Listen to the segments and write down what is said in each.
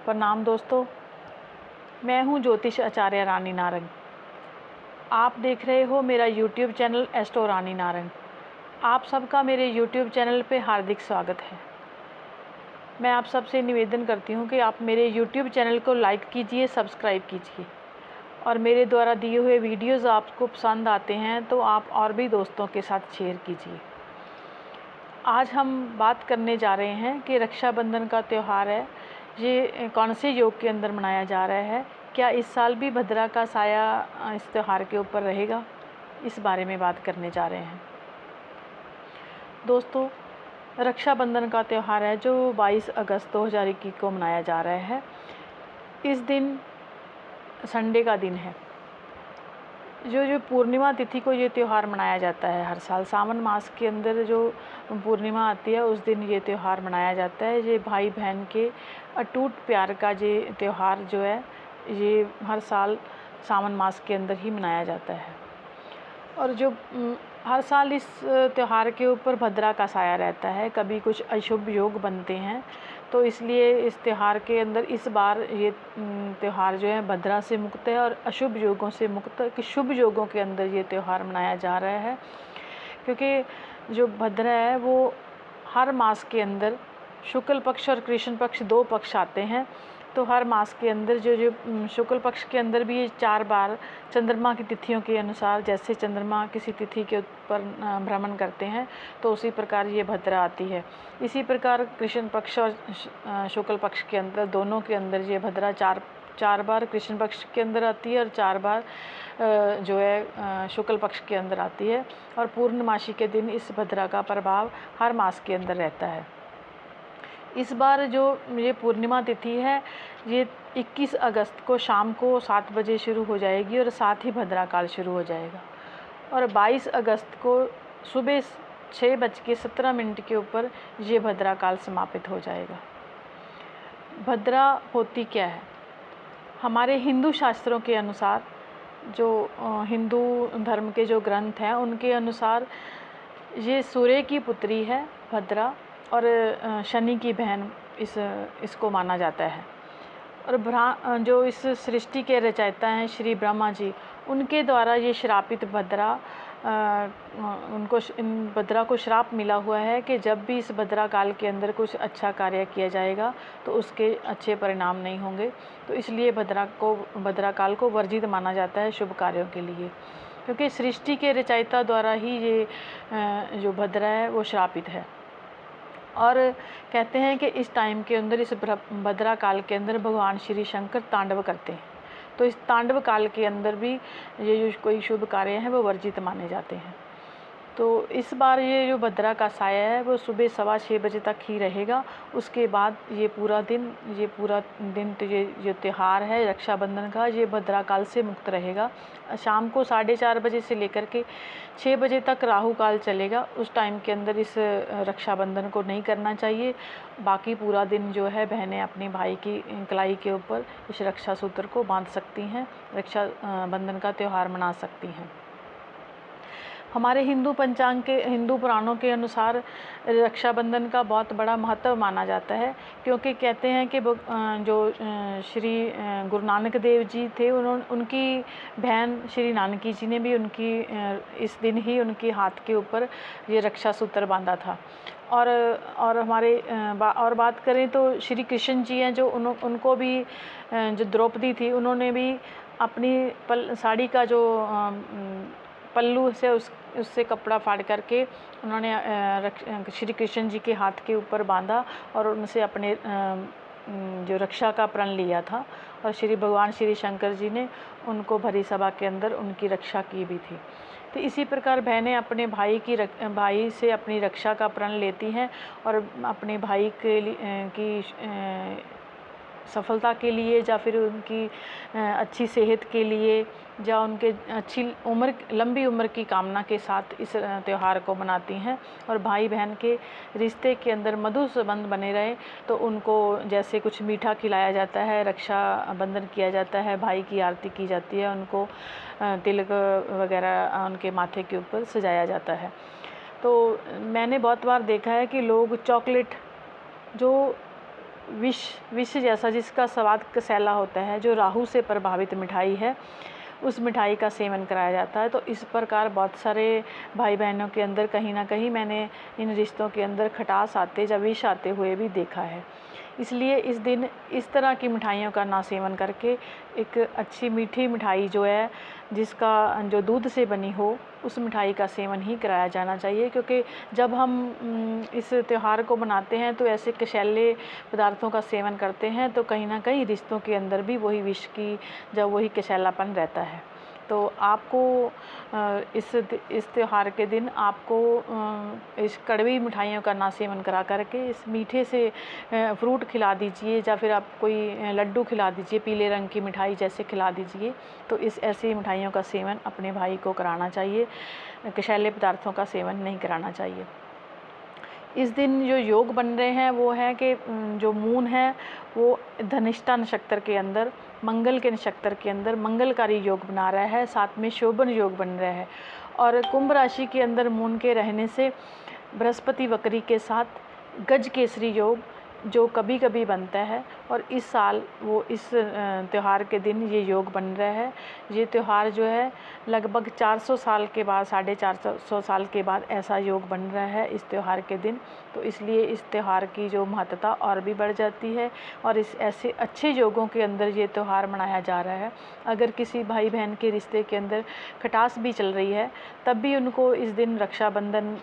प्रणाम दोस्तों, मैं हूं ज्योतिष आचार्य रानी नारंग। आप देख रहे हो मेरा यूट्यूब चैनल एस्ट्रो रानी नारंग। आप सबका मेरे यूट्यूब चैनल पे हार्दिक स्वागत है। मैं आप सबसे निवेदन करती हूं कि आप मेरे यूट्यूब चैनल को लाइक कीजिए, सब्सक्राइब कीजिए और मेरे द्वारा दिए हुए वीडियोज़ आपको पसंद आते हैं तो आप और भी दोस्तों के साथ शेयर कीजिए। आज हम बात करने जा रहे हैं कि रक्षाबंधन का त्यौहार है, ये कौन से योग के अंदर मनाया जा रहा है। क्या इस साल भी भद्रा का साया इस त्यौहार के ऊपर रहेगा, इस बारे में बात करने जा रहे हैं। दोस्तों, रक्षाबंधन का त्यौहार है जो 22 अगस्त 2021 को मनाया जा रहा है। इस दिन संडे का दिन है। जो पूर्णिमा तिथि को ये त्यौहार मनाया जाता है हर साल। सावन मास के अंदर जो पूर्णिमा आती है उस दिन ये त्यौहार मनाया जाता है। ये भाई बहन के अटूट प्यार का ये त्यौहार जो है ये हर साल सावन मास के अंदर ही मनाया जाता है। और जो हर साल इस त्यौहार के ऊपर भद्रा का साया रहता है। कभी कुछ अशुभ योग बनते हैं तो इसलिए इस त्यौहार के अंदर इस बार ये त्यौहार जो है भद्रा से मुक्त है और अशुभ योगों से मुक्त कि शुभ योगों के अंदर ये त्यौहार मनाया जा रहा है। क्योंकि जो भद्रा है वो हर मास के अंदर शुक्ल पक्ष और कृष्ण पक्ष 2 पक्ष आते हैं। तो हर मास के अंदर जो शुक्ल पक्ष के अंदर भी 4 बार चंद्रमा की तिथियों के अनुसार, जैसे चंद्रमा किसी तिथि के ऊपर भ्रमण करते हैं तो उसी प्रकार ये भद्रा आती है। इसी प्रकार कृष्ण पक्ष और शुक्ल पक्ष के अंदर दोनों के अंदर ये भद्रा चार बार कृष्ण पक्ष के अंदर आती है और 4 बार जो है शुक्ल पक्ष के अंदर आती है। और पूर्णमासी के दिन इस भद्रा का प्रभाव हर मास के अंदर रहता है। इस बार जो ये पूर्णिमा तिथि है ये 21 अगस्त को शाम को 7 बजे शुरू हो जाएगी और साथ ही भद्रा काल शुरू हो जाएगा। और 22 अगस्त को सुबह 6:17 के ऊपर ये भद्रा काल समापित हो जाएगा। भद्रा होती क्या है? हमारे हिंदू शास्त्रों के अनुसार, जो हिंदू धर्म के जो ग्रंथ हैं उनके अनुसार ये सूर्य की पुत्री है भद्रा और शनि की बहन इसको माना जाता है। और जो इस सृष्टि के रचयिता हैं श्री ब्रह्मा जी, उनके द्वारा ये श्रापित भद्रा इन भद्रा को श्राप मिला हुआ है कि जब भी इस भद्रा काल के अंदर कुछ अच्छा कार्य किया जाएगा तो उसके अच्छे परिणाम नहीं होंगे। तो इसलिए भद्रा काल को वर्जित माना जाता है शुभ कार्यों के लिए, क्योंकि सृष्टि के रचयिता द्वारा ही ये जो भद्रा है वो श्रापित है। और कहते हैं कि इस टाइम के अंदर, इस भद्रा काल के अंदर भगवान श्री शंकर तांडव करते हैं। तो इस तांडव काल के अंदर भी ये जो कोई शुभ कार्य हैं वो वर्जित माने जाते हैं। तो इस बार ये जो भद्रा का साया है वो सुबह 6:15 बजे तक ही रहेगा। उसके बाद ये पूरा दिन तो ये जो त्यौहार है रक्षाबंधन का, ये भद्रा काल से मुक्त रहेगा। शाम को 4:30 बजे से लेकर के 6 बजे तक राहु काल चलेगा। उस टाइम के अंदर इस रक्षाबंधन को नहीं करना चाहिए। बाकी पूरा दिन जो है बहनें अपने भाई की कलाई के ऊपर इस रक्षा सूत्र को बांध सकती हैं, रक्षाबंधन का त्यौहार मना सकती हैं। हमारे हिंदू पंचांग के, हिंदू पुराणों के अनुसार रक्षाबंधन का बहुत बड़ा महत्व माना जाता है, क्योंकि कहते हैं कि जो श्री गुरु नानक देव जी थे, उनकी बहन श्री नानकी जी ने भी इस दिन ही उनके हाथ के ऊपर ये रक्षा सूत्र बांधा था। और हमारे और बात करें तो श्री कृष्ण जी हैं जो उनको भी जो द्रौपदी थी उन्होंने भी अपनी साड़ी का जो पल्लू से उससे कपड़ा फाड़ करके उन्होंने श्री कृष्ण जी के हाथ के ऊपर बांधा और उनसे अपने जो रक्षा का प्रण लिया था। और भगवान श्री शंकर जी ने उनको भरी सभा के अंदर उनकी रक्षा की भी थी। तो इसी प्रकार बहनें अपने भाई से अपनी रक्षा का प्रण लेती हैं और अपने भाई की सफलता के लिए, या फिर उनकी अच्छी सेहत के लिए, या उनके लंबी उम्र की कामना के साथ इस त्यौहार को मनाती हैं। और भाई बहन के रिश्ते के अंदर मधुर संबंध बने रहे तो उनको जैसे कुछ मीठा खिलाया जाता है, रक्षा बंधन किया जाता है, भाई की आरती की जाती है, उनको तिलक वगैरह उनके माथे के ऊपर सजाया जाता है। तो मैंने बहुत बार देखा है कि लोग चॉकलेट जो विष जैसा जिसका स्वाद कसैला होता है, जो राहु से प्रभावित मिठाई है, उस मिठाई का सेवन कराया जाता है। तो इस प्रकार बहुत सारे भाई बहनों के अंदर कहीं ना कहीं मैंने इन रिश्तों के अंदर खटास आते या विष आते हुए भी देखा है। इसलिए इस दिन इस तरह की मिठाइयों का ना सेवन करके एक अच्छी मीठी मिठाई जो है, जिसका जो दूध से बनी हो, उस मिठाई का सेवन ही कराया जाना चाहिए। क्योंकि जब हम इस त्यौहार को मनाते हैं तो ऐसे कशैले पदार्थों का सेवन करते हैं तो कहीं ना कहीं रिश्तों के अंदर भी वही विष की जब वही कशैलापन रहता है। तो आपको इस त्यौहार के दिन आपको इस कड़वी मिठाइयों का ना सेवन करा करके इस मीठे से फ्रूट खिला दीजिए, या फिर आप कोई लड्डू खिला दीजिए, पीले रंग की मिठाई जैसे खिला दीजिए। तो इस ऐसी मिठाइयों का सेवन अपने भाई को कराना चाहिए, कशैले पदार्थों का सेवन नहीं कराना चाहिए। इस दिन जो योग बन रहे हैं वो है कि जो मून है वो धनिष्ठा नक्षत्र के अंदर, मंगल के नक्षत्र के अंदर मंगलकारी योग बना रहा है, साथ में शोभन योग बन रहा है। और कुंभ राशि के अंदर मून के रहने से बृहस्पति वक्री के साथ गज केसरी योग जो कभी कभी बनता है, और इस साल वो इस त्यौहार के दिन ये योग बन रहा है। ये त्यौहार जो है लगभग 400 साल के बाद, 450 साल के बाद ऐसा योग बन रहा है इस त्यौहार के दिन। तो इसलिए इस त्यौहार की जो महत्ता और भी बढ़ जाती है, और इस ऐसे अच्छे योगों के अंदर ये त्यौहार मनाया जा रहा है। अगर किसी भाई बहन के रिश्ते के अंदर खटास भी चल रही है, तब भी उनको इस दिन रक्षाबंधन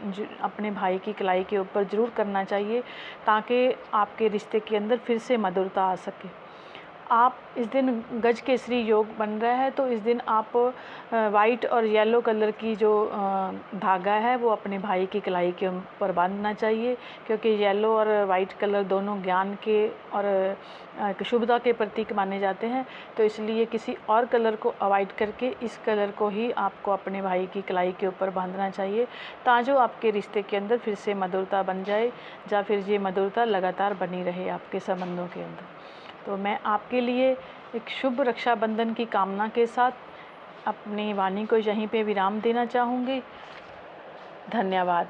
अपने भाई की कलाई के ऊपर ज़रूर करना चाहिए, ताकि आपके रिश्ते के अंदर फिर से मधुरता आ सके। आप इस दिन गज केसरी योग बन रहा है, तो इस दिन आप वाइट और येलो कलर की जो धागा है वो अपने भाई की कलाई के ऊपर बांधना चाहिए। क्योंकि येलो और वाइट कलर दोनों ज्ञान के और शुभता के प्रतीक माने जाते हैं। तो इसलिए किसी और कलर को अवॉइड करके इस कलर को ही आपको अपने भाई की कलाई के ऊपर बांधना चाहिए, ताकि आपके रिश्ते के अंदर फिर से मधुरता बन जाए, या फिर ये मधुरता लगातार बनी रहे आपके संबंधों के अंदर। तो मैं आपके लिए एक शुभ रक्षाबंधन की कामना के साथ अपनी वाणी को यहीं पे विराम देना चाहूँगी। धन्यवाद।